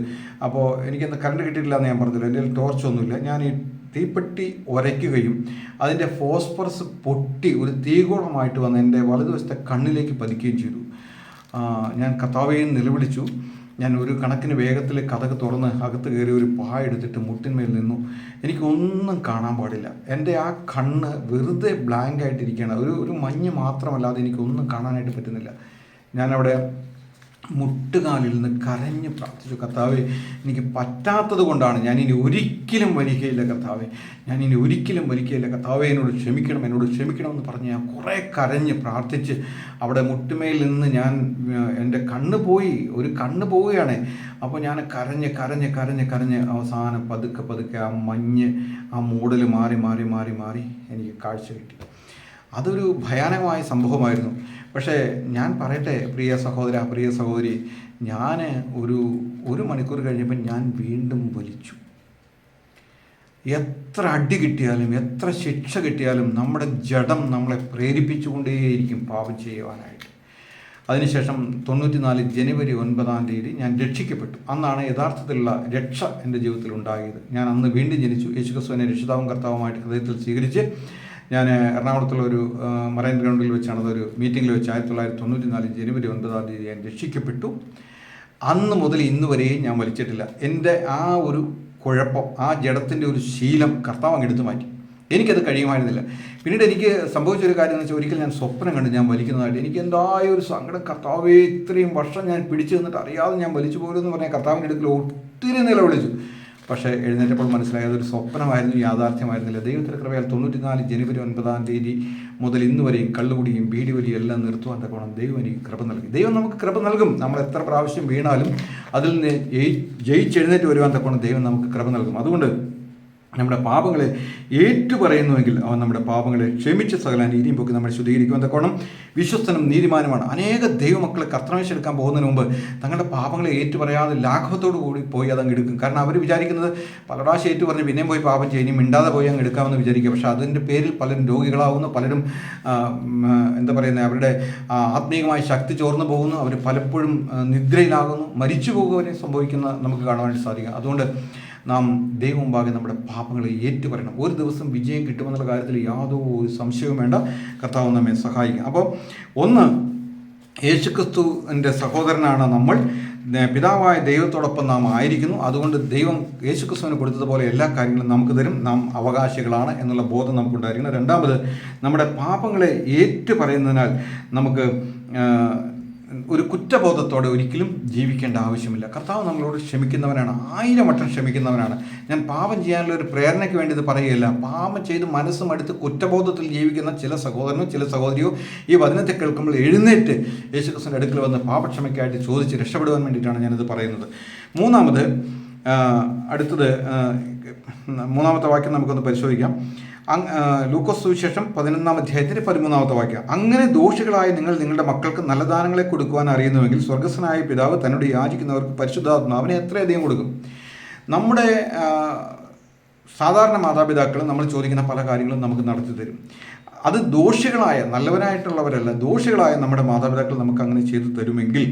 അപ്പോൾ എനിക്കന്ന് കറണ്ട് കിട്ടിയിട്ടില്ല എന്ന് ഞാൻ പറഞ്ഞില്ല, എൻ്റെ ടോർച്ചൊന്നുമില്ല. ഞാൻ ഈ തീപ്പെട്ടി ഉരയ്ക്കുകയും അതിൻ്റെ ഫോസ്ഫറസ് പൊട്ടി ഒരു തീഗോളമായിട്ട് വന്ന് എൻ്റെ വലതുവശത്തെ കണ്ണിലേക്ക് പതിക്കുകയും ചെയ്തു. ഞാൻ കർത്താവേ നിലവിളിച്ചു. ഞാൻ ഒരു കണക്കിന് വേഗത്തിൽ കതക് തുറന്ന് അകത്ത് കയറി ഒരു പായ എടുത്തിട്ട് മുട്ടിന്മേൽ നിന്നു. എനിക്കൊന്നും കാണാൻ പാടില്ല. എൻ്റെ ആ കണ്ണ് വെറുതെ ബ്ലാങ്ക് ആയിട്ടിരിക്കുകയാണ്. ഒരു മഞ്ഞ് മാത്രമല്ലാതെ എനിക്കൊന്നും കാണാനായിട്ട് പറ്റുന്നില്ല. ഞാനവിടെ മുട്ടുകാലിൽ നിന്ന് കരഞ്ഞ് പ്രാർത്ഥിച്ചു, കർത്താവേ എനിക്ക് പറ്റാത്തത് കൊണ്ടാണ്, ഞാനിനി ഒരിക്കലും വലിക്കുകയില്ല കർത്താവേ, ഞാനിനി ഒരിക്കലും വലിക്കുകയില്ല കർത്താവേ, എന്നോട് ക്ഷമിക്കണം എന്ന് പറഞ്ഞ് ഞാൻ കുറേ കരഞ്ഞ് പ്രാർത്ഥിച്ച് അവിടെ മുട്ടുമേൽ നിന്ന് എൻ്റെ കണ്ണ് പോവുകയാണ്. അപ്പോൾ ഞാൻ കരഞ്ഞ് അവസാനം പതുക്കെ ആ മഞ്ഞ് ആ മൂടൽ മാറി എനിക്ക് കാഴ്ച കിട്ടി. അതൊരു ഭയാനകമായ സംഭവമായിരുന്നു. പക്ഷേ ഞാൻ പറയട്ടെ പ്രിയ സഹോദരി, ഞാൻ ഒരു മണിക്കൂർ കഴിഞ്ഞപ്പോൾ ഞാൻ വീണ്ടും വലിച്ചു. എത്ര അടി കിട്ടിയാലും എത്ര ശിക്ഷ കിട്ടിയാലും നമ്മുടെ ജഡം നമ്മളെ പ്രേരിപ്പിച്ചുകൊണ്ടേയിരിക്കും പാപം ചെയ്യുവാനായിട്ട്. അതിനുശേഷം 94 ജനുവരി 9 ഞാൻ രക്ഷിക്കപ്പെട്ടു. അന്നാണ് യഥാർത്ഥത്തിലുള്ള രക്ഷ എൻ്റെ ജീവിതത്തിൽ ഉണ്ടായത്. ഞാൻ അന്ന് വീണ്ടും ജനിച്ചു. യേശുക്രിസ്തുവിനെ രക്ഷിതാവും കർത്താവുമായിട്ട് ഹൃദയത്തിൽ സ്വീകരിച്ച് ഞാൻ എറണാകുളത്തുള്ള ഒരു മറൈൻ ഗ്രൗണ്ടിൽ വെച്ചാണ് അതൊരു മീറ്റിങ്ങിൽ വെച്ച് 1994 ജനുവരി 9 ഞാൻ രക്ഷിക്കപ്പെട്ടു. അന്ന് മുതൽ ഇന്ന് വരെയും ഞാൻ വലിച്ചിട്ടില്ല. എൻ്റെ ആ ഒരു കുഴപ്പം, ആ ജഡത്തിൻ്റെ ഒരു ശീലം കർത്താവ് അങ്ങ് എടുത്തു മാറ്റി. എനിക്കത് കഴിയുമായിരുന്നില്ല. പിന്നീട് എനിക്ക് സംഭവിച്ചൊരു കാര്യം എന്ന് വെച്ചാൽ, ഒരിക്കൽ ഞാൻ സ്വപ്നം കണ്ട് ഞാൻ വലിക്കുന്നതായിട്ട്. എനിക്ക് എന്തായ ഒരു സങ്കടം, കർത്താവേ ഇത്രയും വർഷം ഞാൻ പിടിച്ചു നിന്നിട്ട് അറിയാതെ ഞാൻ വലിച്ചു പോരുമെന്ന് പറഞ്ഞാൽ കർത്താവിൻ്റെ അടുക്കൽ ഒത്തിരി നിലവിളിച്ചു. പക്ഷേ എഴുന്നേറ്റപ്പോൾ മനസ്സിലായത് ഒരു സ്വപ്നമായിരുന്നു, യാഥാർത്ഥ്യമായിരുന്നില്ല. ദൈവത്തിൻ്റെ കൃപയാൽ 94 ജനുവരി 9 മുതൽ ഇന്ന് വരെയും കള്ളുകുടിയും ബീഡിവലിയും എല്ലാം നിർത്തുവാൻ തക്കോണം ദൈവം എനിക്ക് കൃപ നൽകി. ദൈവം നമുക്ക് കൃപ നൽകും. നമ്മൾ എത്ര പ്രാവശ്യം വീണാലും അതിൽ നിന്ന് ജയിച്ചെഴുന്നേറ്റ് വരുവാൻ തക്കോണം ദൈവം നമുക്ക് കൃപ നൽകും. അതുകൊണ്ട് നമ്മുടെ പാപങ്ങളെ ഏറ്റുപറയുന്നുവെങ്കിൽ അവൻ നമ്മുടെ പാപങ്ങളെ ക്ഷമിച്ച് സകല നീതിയും പൊക്കി നമ്മളെ ശുദ്ധീകരിക്കുവാൻ തക്കോണം വിശ്വസ്തനും നീതിമാനുമാണ്. അനേക ദൈവമക്കളെ കർത്തൃമേശെടുക്കാൻ പോകുന്നതിന് മുമ്പ് തങ്ങളുടെ പാപങ്ങളെ ഏറ്റുപറയാതെ ലാഘവത്തോടു കൂടി പോയി അതങ്ങ് എടുക്കും. കാരണം അവർ വിചാരിക്കുന്നത് പല പ്രാവശ്യം ഏറ്റുപറഞ്ഞ് പിന്നെയും പോയി പാപം ചെയ്യും, ഇനി മിണ്ടാതെ പോയി അങ്ങ് എടുക്കാമെന്ന് വിചാരിക്കുക. പക്ഷേ അതിൻ്റെ പേരിൽ പലരും രോഗികളാകുന്നു, പലരും അവരുടെ ആത്മീയമായ ശക്തി ചോർന്നു പോകുന്നു, അവർ പലപ്പോഴും നിദ്രയിലാകുന്നു, മരിച്ചു പോകുന്നവരെ സംഭവിക്കുന്ന നമുക്ക് കാണുവാനായിട്ട് സാധിക്കും. അതുകൊണ്ട് നാം ദൈവം മുമ്പാകെ നമ്മുടെ പാപങ്ങളെ ഏറ്റുപറയണം. ഒരു ദിവസം വിജയം കിട്ടുമെന്നുള്ള കാര്യത്തിൽ യാതൊരു സംശയവും വേണ്ട. കർത്താവ് നമ്മെ സഹായിക്കും. അപ്പോൾ ഒന്ന്, യേശുക്രിസ്തുവിൻ്റെ സഹോദരനാണ് നമ്മൾ. പിതാവായ ദൈവത്തോടൊപ്പം നാം ആയിരിക്കുന്നു. അതുകൊണ്ട് ദൈവം യേശുക്രിസ്തുവിന് കൊടുത്തതുപോലെ എല്ലാ കാര്യങ്ങളും നമുക്ക് തരും. നാം അവകാശികളാണ് എന്നുള്ള ബോധം നമുക്കുണ്ടായിരിക്കണം. രണ്ടാമത്, നമ്മുടെ പാപങ്ങളെ ഏറ്റുപറയുന്നതിനാൽ നമുക്ക് ഒരു കുറ്റബോധത്തോടെ ഒരിക്കലും ജീവിക്കേണ്ട ആവശ്യമില്ല. കർത്താവ് നമ്മളോട് ക്ഷമിക്കുന്നവനാണ്, 1000 വട്ടം ക്ഷമിക്കുന്നവനാണ്. ഞാൻ പാപം ചെയ്യാനുള്ള ഒരു പ്രേരണയ്ക്ക് വേണ്ടി ഇത് പറയുകയില്ല. പാപം ചെയ്ത് മനസ്സും അടുത്ത് കുറ്റബോധത്തിൽ ജീവിക്കുന്ന ചില സഹോദരനോ ചില സഹോദരിയോ ഈ വചനത്തെ കേൾക്കുമ്പോൾ എഴുന്നേറ്റ് യേശുക്രിസ്തുവിൻ്റെ അടുക്കൽ വന്ന് പാപക്ഷമയ്ക്കായിട്ട് ചോദിച്ച് രക്ഷപ്പെടുവാൻ വേണ്ടിയിട്ടാണ് ഞാനിത് പറയുന്നത്. മൂന്നാമത്തെ വാക്യം നമുക്കൊന്ന് പരിശോധിക്കാം. ലൂക്കോസ് സുവിശേഷം 11 13 അങ്ങനെ ദോഷികളായ നിങ്ങൾ നിങ്ങളുടെ മക്കൾക്ക് നല്ല ദാനങ്ങളെ കൊടുക്കുവാൻ അറിയുന്നുവെങ്കിൽ സ്വർഗസ്വനായ പിതാവ് തന്നോട് യാചിക്കുന്നവർക്ക് പരിശുദ്ധാത്മാവിനെ എത്രയധികം കൊടുക്കും. നമ്മുടെ സാധാരണ മാതാപിതാക്കൾ നമ്മൾ ചോദിക്കുന്ന പല കാര്യങ്ങളും നമുക്ക് നടത്തി തരും. അത് ദോഷികളായ, നല്ലവരായിട്ടുള്ളവരല്ല, ദോഷികളായ നമ്മുടെ മാതാപിതാക്കൾ നമുക്ക് അങ്ങനെ ചെയ്തു തരുമെങ്കിൽ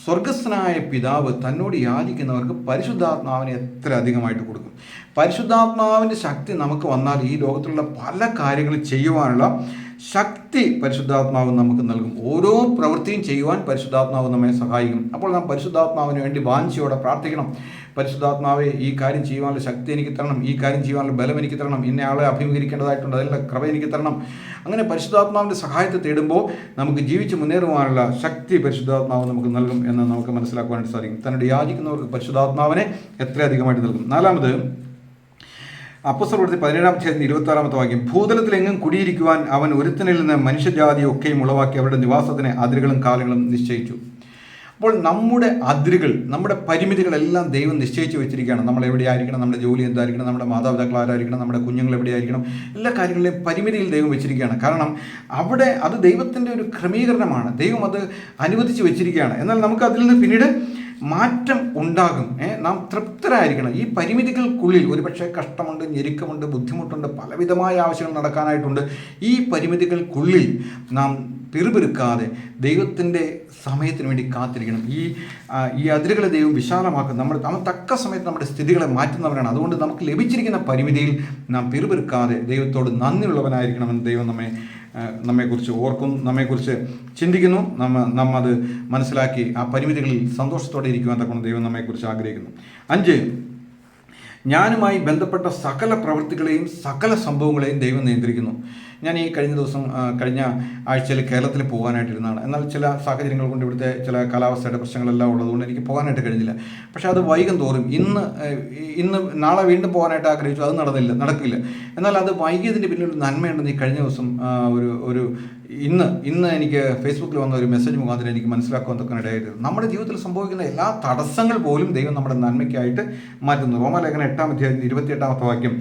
സ്വർഗസ്ഥനായ പിതാവ് തന്നോട് യാചിക്കുന്നവർക്ക് പരിശുദ്ധാത്മാവിനെ എത്ര അധികമായിട്ട് കൊടുക്കും. പരിശുദ്ധാത്മാവിൻ്റെ ശക്തി നമുക്ക് വന്നാൽ ഈ ലോകത്തിലുള്ള പല കാര്യങ്ങളും ചെയ്യുവാനുള്ള ശക്തി പരിശുദ്ധാത്മാവ് നമുക്ക് നൽകും. ഓരോ പ്രവൃത്തിയും ചെയ്യുവാൻ പരിശുദ്ധാത്മാവ് നമ്മെ സഹായിക്കും. അപ്പോൾ നാം പരിശുദ്ധാത്മാവിന് വേണ്ടി വാഞ്ചയോടെ പ്രാർത്ഥിക്കണം. പരിശുദ്ധാത്മാവെ, ഈ കാര്യം ചെയ്യുവാനുള്ള ശക്തി എനിക്ക് തരണം, ഈ കാര്യം ചെയ്യുവാനുള്ള ബലം എനിക്ക് തരണം, ഇന്ന ആളെ അഭിമുഖീകരിക്കേണ്ടതായിട്ടുണ്ട്, അതിനുള്ള കൃപ എനിക്ക് തരണം. അങ്ങനെ പരിശുദ്ധാത്മാവിൻ്റെ സഹായത്തെ തേടുമ്പോൾ നമുക്ക് ജീവിച്ച് മുന്നേറുവാനുള്ള ശക്തി പരിശുദ്ധാത്മാവ് നമുക്ക് നൽകും എന്ന് നമുക്ക് മനസ്സിലാക്കുവാനായിട്ട് സാധിക്കും. തന്നോട് യാചിക്കുന്നവർക്ക് പരിശുദ്ധാത്മാവിനെ എത്ര അധികമായിട്ട് നൽകും. നാലാമത്, അപ്പോസ്തലപ്രവൃത്തി 17-26 ഭൂതലത്തിലെങ്ങും കുടിയിരിക്കുവാൻ അവൻ ഒരുത്തനിൽ നിന്ന് മനുഷ്യജാതിയൊക്കെയും ഉളവാക്കി അവരുടെ നിവാസത്തിന് അതിരുകളും കാലങ്ങളും നിശ്ചയിച്ചു. അപ്പോൾ നമ്മുടെ അതിരുകൾ, നമ്മുടെ പരിമിതികളെല്ലാം ദൈവം നിശ്ചയിച്ച് വെച്ചിരിക്കുകയാണ്. നമ്മൾ എവിടെയായിരിക്കണം, നമ്മുടെ ജോലി എന്തായിരിക്കണം, നമ്മുടെ മാതാപിതാക്കൾ ആരായിരിക്കണം, നമ്മുടെ കുഞ്ഞുങ്ങൾ എവിടെയായിരിക്കണം, എല്ലാ കാര്യങ്ങളിലെയും പരിമിതിയിൽ ദൈവം വെച്ചിരിക്കുകയാണ്. കാരണം അത് ദൈവത്തിൻ്റെ ഒരു ക്രമീകരണമാണ്. ദൈവം അത് അനുവദിച്ച് വെച്ചിരിക്കുകയാണ്. എന്നാൽ നമുക്ക് അതിൽ നിന്ന് പിന്നീട് മാറ്റം ഉണ്ടാകും. നാം തൃപ്തരായിരിക്കണം. ഈ പരിമിതികൾക്കുള്ളിൽ ഒരുപക്ഷെ കഷ്ടമുണ്ട്, ഞെരുക്കമുണ്ട്, ബുദ്ധിമുട്ടുണ്ട്, പലവിധമായ ആവശ്യങ്ങൾ നടക്കാനായിട്ടുണ്ട്. ഈ പരിമിതികൾക്കുള്ളിൽ നാം പിറുപിറുക്കാതെ ദൈവത്തിൻ്റെ സമയത്തിന് വേണ്ടി കാത്തിരിക്കണം. ഈ അതിരുകളെ ദൈവം വിശാലമാക്കും. അവൻ തക്ക സമയത്ത് നമ്മുടെ സ്ഥിതികളെ മാറ്റുന്നവരാണ്. അതുകൊണ്ട് നമുക്ക് ലഭിച്ചിരിക്കുന്ന പരിമിതിയിൽ നാം പിറുപിറുക്കാതെ ദൈവത്തോട് നന്ദിയുള്ളവനായിരിക്കണമെന്ന് ദൈവം നമ്മെക്കുറിച്ച് ഓർക്കുന്നു, നമ്മെക്കുറിച്ച് ചിന്തിക്കുന്നു. നമ്മ അത് മനസ്സിലാക്കി ആ പരിമിതികളിൽ സന്തോഷത്തോടെ ഇരിക്കുവാൻ തക്കൊണ്ട് ദൈവം നമ്മെക്കുറിച്ച് ആഗ്രഹിക്കുന്നു. 5, ഞാനുമായി ബന്ധപ്പെട്ട സകല പ്രവൃത്തികളെയും സകല സംഭവങ്ങളെയും ദൈവം നിയന്ത്രിക്കുന്നു. ഞാൻ ഈ കഴിഞ്ഞ ആഴ്ചയിൽ കേരളത്തിൽ പോകാനായിട്ടിരുന്നതാണ്. എന്നാൽ ചില സാഹചര്യങ്ങൾ കൊണ്ട് ഇവിടുത്തെ ചില കാലാവസ്ഥയുടെ പ്രശ്നങ്ങളെല്ലാം ഉള്ളതുകൊണ്ട് എനിക്ക് പോകാനായിട്ട് കഴിഞ്ഞില്ല. പക്ഷേ അത് വൈകും തോറും ഇന്ന് നാളെ വീണ്ടും പോകാനായിട്ട് ആഗ്രഹിച്ചു, അത് നടക്കില്ല. എന്നാൽ അത് വൈകിയതിൻ്റെ പിന്നിൽ ഒരു നന്മയുണ്ടെന്ന് ഈ കഴിഞ്ഞ ദിവസം ഇന്ന് എനിക്ക് ഫേസ്ബുക്കിൽ വന്ന ഒരു മെസ്സേജ് മുഖാന്തരം എനിക്ക് മനസ്സിലാക്കുവാൻ തൊക്കെ ഇടയായിരുന്നു. നമ്മുടെ ജീവിതത്തിൽ സംഭവിക്കുന്ന എല്ലാ തടസ്സങ്ങൾ പോലും ദൈവം നമ്മുടെ നന്മയ്ക്കായിട്ട് മാറ്റുന്നു. റോമാലേഖനം 8-28 വാക്യം,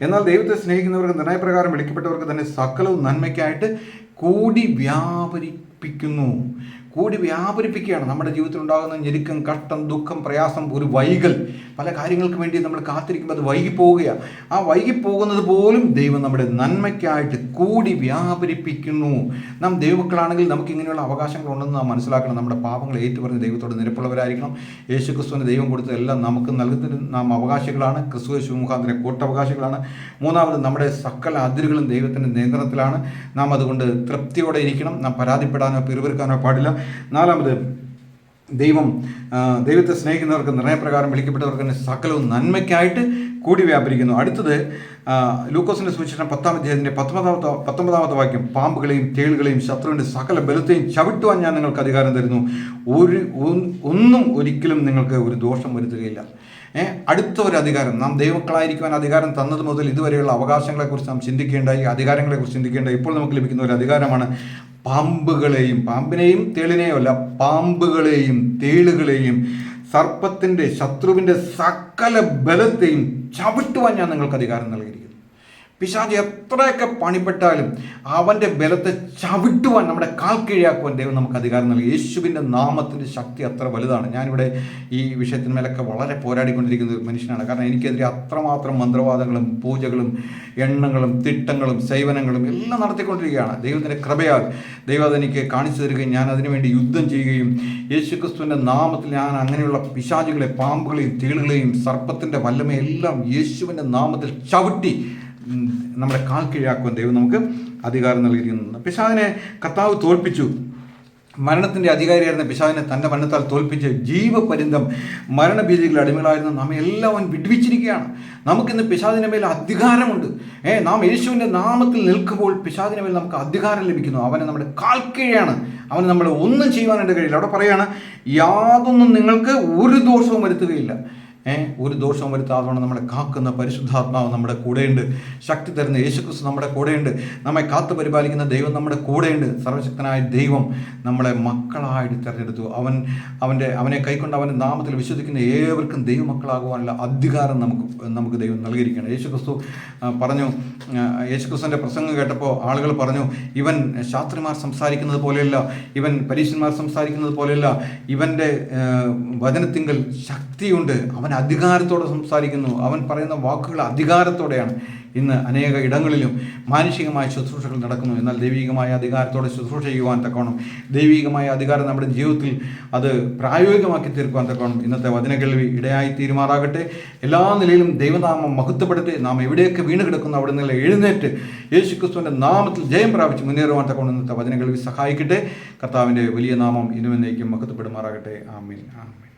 എന്നാൽ ദൈവത്തെ സ്നേഹിക്കുന്നവർക്ക് നിർണയപ്രകാരം വിളിക്കപ്പെട്ടവർക്ക് തന്നെ സകലവും നന്മയ്ക്കായിട്ട് കൂടി വ്യാപരിപ്പിക്കുകയാണ്. നമ്മുടെ ജീവിതത്തിൽ ഉണ്ടാകുന്ന ഞെരുക്കം, കഷ്ടം, ദുഃഖം, പ്രയാസം, ഒരു വൈകൽ, പല കാര്യങ്ങൾക്ക് വേണ്ടി നമ്മൾ കാത്തിരിക്കുമ്പോൾ അത് വൈകിപ്പോവുകയാണ്. ആ വൈകിപ്പോകുന്നത് പോലും ദൈവം നമ്മുടെ നന്മയ്ക്കായിട്ട് കൂടി വ്യാപരിപ്പിക്കുന്നു. നാം ദൈവമക്കളാണെങ്കിൽ നമുക്ക് ഇങ്ങനെയുള്ള അവകാശങ്ങളുണ്ടെന്ന് നാം മനസ്സിലാക്കണം. നമ്മുടെ പാപങ്ങൾ ഏറ്റുപറഞ്ഞ് ദൈവത്തോട് നിരപ്പുള്ളവരായിരിക്കണം. യേശുക്രിസ്തുവിന് ദൈവം കൊടുത്തതെല്ലാം നമുക്ക് നൽകുന്നതിന് നാം അവകാശികളാണ്. ക്രിസ്തു യേശു മുഖാന്തരം കൂട്ടവകാശികളാണ്. 3, നമ്മുടെ സകല അതിരുകളും ദൈവത്തിൻ്റെ നിയന്ത്രണത്തിലാണ്. നാം അതുകൊണ്ട് തൃപ്തിയോടെ ഇരിക്കണം. നാം പരാതിപ്പെടാനോ പിറുപിറുക്കാനോ പാടില്ല. 4, ദൈവത്തെ സ്നേഹിക്കുന്നവർക്ക് നിർണയപ്രകാരം വിളിക്കപ്പെട്ടവർക്ക് സകലവും നന്മയ്ക്കായിട്ട് കൂടി വ്യാപരിക്കുന്നു. അടുത്തത് ലൂക്കോസിൻ്റെ സുവിശേഷം 10-19 വാക്യം, പാമ്പുകളെയും തേളുകളെയും ശത്രുവിൻ്റെ സകല ബലത്തെയും ചവിട്ടുവാൻ ഞാൻ നിങ്ങൾക്ക് അധികാരം തരുന്നു. ഒന്നും ഒരിക്കലും നിങ്ങൾക്ക് ഒരു ദോഷം വരുത്തുകയില്ല. അടുത്ത ഒരു അധികാരം, നാം ദൈവമക്കളായിരിക്കുവാൻ അധികാരം തന്നത് മുതൽ ഇതുവരെയുള്ള അവകാശങ്ങളെക്കുറിച്ച് നാം ചിന്തിക്കേണ്ടായി, അധികാരങ്ങളെക്കുറിച്ച് ചിന്തിക്കേണ്ടായി. ഇപ്പോൾ നമുക്ക് ലഭിക്കുന്ന ഒരു അധികാരമാണ് പാമ്പിനെയും തേളിനെയും അല്ല, പാമ്പുകളെയും തേളുകളെയും സർപ്പത്തിൻ്റെ ശത്രുവിൻ്റെ സകല ബലത്തെയും ചവിട്ടുവാൻ ഞാൻ നിങ്ങൾക്ക് അധികാരം നൽകിയിരിക്കുന്നു. പിശാച് എത്രയൊക്കെ പണിപ്പെട്ടാലും അവൻ്റെ ബലത്തെ ചവിട്ടുവാൻ, നമ്മുടെ കാൽ കീഴാക്കുവാൻ ദൈവം നമുക്ക് അധികാരം നൽകി. യേശുവിൻ്റെ നാമത്തിൻ്റെ ശക്തി അത്ര വലുതാണ്. ഞാനിവിടെ ഈ വിഷയത്തിന്മേലൊക്കെ വളരെ പോരാടിക്കൊണ്ടിരിക്കുന്ന ഒരു മനുഷ്യനാണ്. കാരണം എനിക്കെതിരെ അത്രമാത്രം മന്ത്രവാദങ്ങളും പൂജകളും എണ്ണങ്ങളും തിട്ടങ്ങളും സേവനങ്ങളും എല്ലാം നടത്തിക്കൊണ്ടിരിക്കുകയാണ്. ദൈവത്തിൻ്റെ കൃപയാൽ ദൈവം അതെനിക്ക് കാണിച്ചു തരികയും ഞാൻ അതിനുവേണ്ടി യുദ്ധം ചെയ്യുകയും യേശുക്രിസ്തുവിൻ്റെ നാമത്തിൽ ഞാൻ അങ്ങനെയുള്ള പിശാചുകളെ, പാമ്പുകളെയും തേളുകളെയും സർപ്പത്തിൻ്റെ വല്ലമയെല്ലാം യേശുവിൻ്റെ നാമത്തിൽ ചവിട്ടി നമ്മുടെ കാൽ കീഴാക്കുവാൻ ദൈവം നമുക്ക് അധികാരം നൽകിയിരിക്കുന്നു. പിശാചിനെ കർത്താവ് തോൽപ്പിച്ചു. മരണത്തിൻ്റെ അധികാരിയായിരുന്ന പിശാചിനെ തൻ്റെ മരണത്താൽ തോൽപ്പിച്ച് ജീവപര്യന്തം മരണഭീതികളിൽ അടിമകളായിരുന്ന നമ്മെ എല്ലാവരും വിടുവിച്ചിരിക്കുകയാണ്. നമുക്കിന്ന് പിശാചിൻ്റെ മേൽ അധികാരമുണ്ട്. നാം യേശുവിൻ്റെ നാമത്തിൽ നിൽക്കുമ്പോൾ പിശാചിൻ്റെ മേൽ നമുക്ക് അധികാരം ലഭിക്കുന്നു. അവനെ നമ്മുടെ കാൽ കീഴാണ്. അവന് നമ്മൾ ഒന്നും ചെയ്യുവാനായിട്ട് കഴിയില്ല. അവിടെ പറയാണ്, യാതൊന്നും നിങ്ങൾക്ക് ഒരു ദോഷവും വരുത്തുകയില്ല. ഒരു ദോഷവും വരുത്താതെ നമ്മളെ കാക്കുന്ന പരിശുദ്ധാത്മാവ് നമ്മുടെ കൂടെയുണ്ട്. ശക്തി തരുന്ന യേശുക്രിസ്തു നമ്മുടെ കൂടെയുണ്ട്. നമ്മെ കാത്തു പരിപാലിക്കുന്ന ദൈവം നമ്മുടെ കൂടെയുണ്ട്. സർവശക്തനായ ദൈവം നമ്മളെ മക്കളായിട്ട് തിരഞ്ഞെടുത്തു. അവനെ കൈക്കൊണ്ട് അവൻ്റെ നാമത്തിൽ വിശ്വസിക്കുന്ന ഏവർക്കും ദൈവമക്കളാകുവാനുള്ള അധികാരം നമുക്ക് ദൈവം നൽകിയിരിക്കുകയാണ്. യേശുക്രിസ്തു പറഞ്ഞു, യേശുക്രിസ്തുവിൻ്റെ പ്രസംഗം കേട്ടപ്പോൾ ആളുകൾ പറഞ്ഞു, ഇവൻ ശാസ്ത്രിമാർ സംസാരിക്കുന്നത് പോലെയല്ല, ഇവൻ പരീശന്മാർ സംസാരിക്കുന്നത് പോലെയല്ല, ഇവൻ്റെ വചനത്തിങ്കൽ ശക്തിയുണ്ട്, അവൻ അധികാരത്തോടെ സംസാരിക്കുന്നു, അവൻ പറയുന്ന വാക്കുകൾ അധികാരത്തോടെയാണ്. ഇന്ന് അനേക ഇടങ്ങളിലും മാനുഷികമായ ശുശ്രൂഷകൾ നടക്കുന്നു. എന്നാൽ ദൈവികമായ അധികാരത്തോടെ ശുശ്രൂഷ ചെയ്യുവാൻ തക്കോണം, ദൈവികമായ അധികാരം നമ്മുടെ ജീവിതത്തിൽ അത് പ്രായോഗികമാക്കി തീർക്കുവാൻ തക്കോണം ഇന്നത്തെ വചനകേൾവി ഇടയായി തീരുമാറാകട്ടെ. എല്ലാ നിലയിലും ദൈവനാമം മഹത്വപ്പെടുത്തി നാം എവിടെയൊക്കെ വീണ് കിടക്കുന്നു അവിടെ നിന്ന് എഴുന്നേറ്റ് യേശുക്രിസ്തുവിൻ്റെ നാമത്തിൽ ജയം പ്രാപിച്ച് മുന്നേറുവാൻ തക്കോണം ഇന്നത്തെ വചനകേൾവി സഹായിക്കട്ടെ. കർത്താവിൻ്റെ വലിയ നാമം ഇന്നുമെന്നേക്കും മഹത്വപ്പെടുമാറാകട്ടെ. ആമേൻ, ആമേൻ.